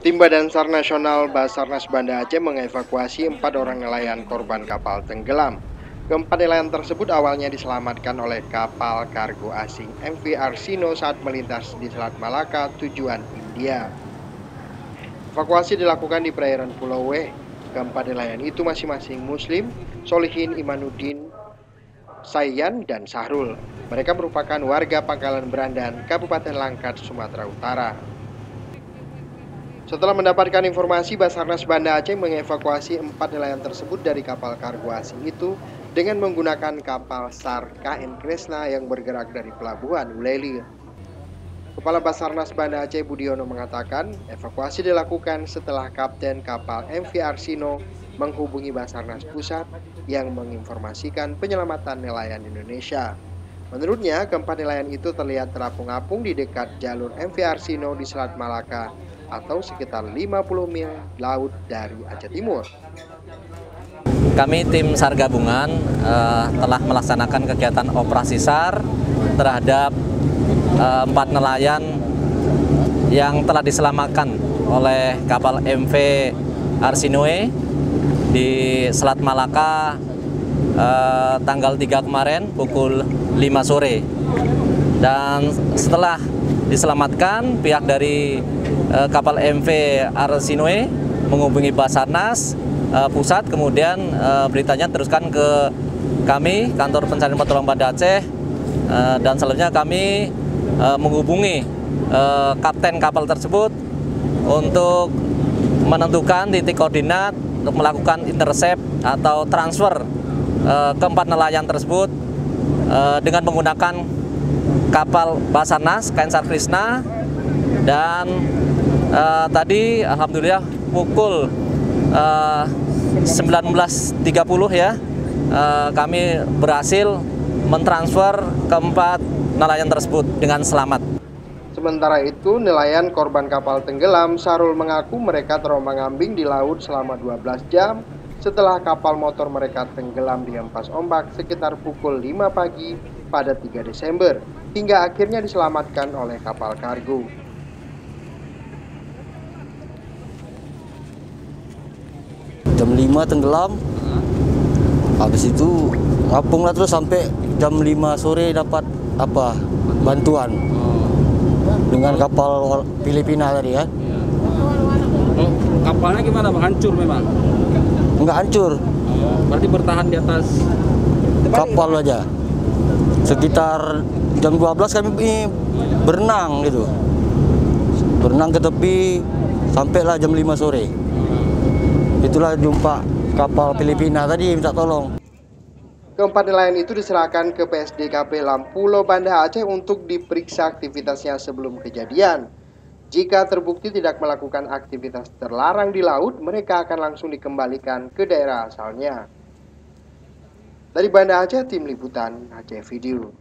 Tim Badan SAR Nasional Basarnas Banda Aceh mengevakuasi 4 orang nelayan korban kapal tenggelam. Keempat nelayan tersebut awalnya diselamatkan oleh kapal kargo asing MV Arsino saat melintas di Selat Malaka tujuan India. Evakuasi dilakukan di perairan Pulau W. Keempat nelayan itu masing-masing Muslim, Solihin Imanuddin, Sayyan, dan Sahrul. Mereka merupakan warga Pangkalan Berandan, Kabupaten Langkat, Sumatera Utara. Setelah mendapatkan informasi, Basarnas Banda Aceh mengevakuasi 4 nelayan tersebut dari kapal kargo asing itu dengan menggunakan kapal SAR KN Kresna yang bergerak dari Pelabuhan Uleli. Kepala Basarnas Banda Aceh Budiono mengatakan, evakuasi dilakukan setelah Kapten kapal MV Arsino menghubungi Basarnas Pusat yang menginformasikan penyelamatan nelayan Indonesia. Menurutnya, keempat nelayan itu terlihat terapung-apung di dekat jalur MV Arsino di Selat Malaka atau sekitar 50 mil laut dari Aceh Timur. Kami tim SAR gabungan telah melaksanakan kegiatan operasi SAR terhadap 4 nelayan yang telah diselamatkan oleh kapal MV Arsinoe di Selat Malaka tanggal 3 kemarin pukul 5 sore. Dan setelah diselamatkan, pihak dari kapal MV Arsinoe menghubungi Basarnas Pusat, kemudian beritanya teruskan ke kami, Kantor Pencarian Pertolongan Banda Aceh, dan selanjutnya kami menghubungi kapten kapal tersebut untuk menentukan titik koordinat untuk melakukan intercept atau transfer keempat nelayan tersebut dengan menggunakan kapal Basarnas KN SAR Kresna. Dan tadi alhamdulillah pukul 19.30 ya, kami berhasil mentransfer keempat nelayan tersebut dengan selamat. Sementara itu, nelayan korban kapal tenggelam, Sarul mengaku mereka terombang-ambing di laut selama 12 jam setelah kapal motor mereka tenggelam di hempas ombak sekitar pukul 5 pagi pada 3 Desember, hingga akhirnya diselamatkan oleh kapal kargo. Jam 5 tenggelam, habis itu ngapung lah terus sampai jam 5 sore dapat bantuan dengan kapal Filipina tadi ya. Oh, kapalnya gimana Bang? Hancur memang? Enggak hancur. Berarti bertahan di atas kapal aja. Sekitar jam 12 kami berenang gitu. Berenang ke tepi sampailah jam 5 sore. Itulah jumpa kapal Filipina tadi minta tolong. Keempat nelayan itu diserahkan ke PSDKP Lampulo Banda Aceh untuk diperiksa aktivitasnya sebelum kejadian. Jika terbukti tidak melakukan aktivitas terlarang di laut, mereka akan langsung dikembalikan ke daerah asalnya. Dari Banda Aceh, Tim Liputan Aceh Video.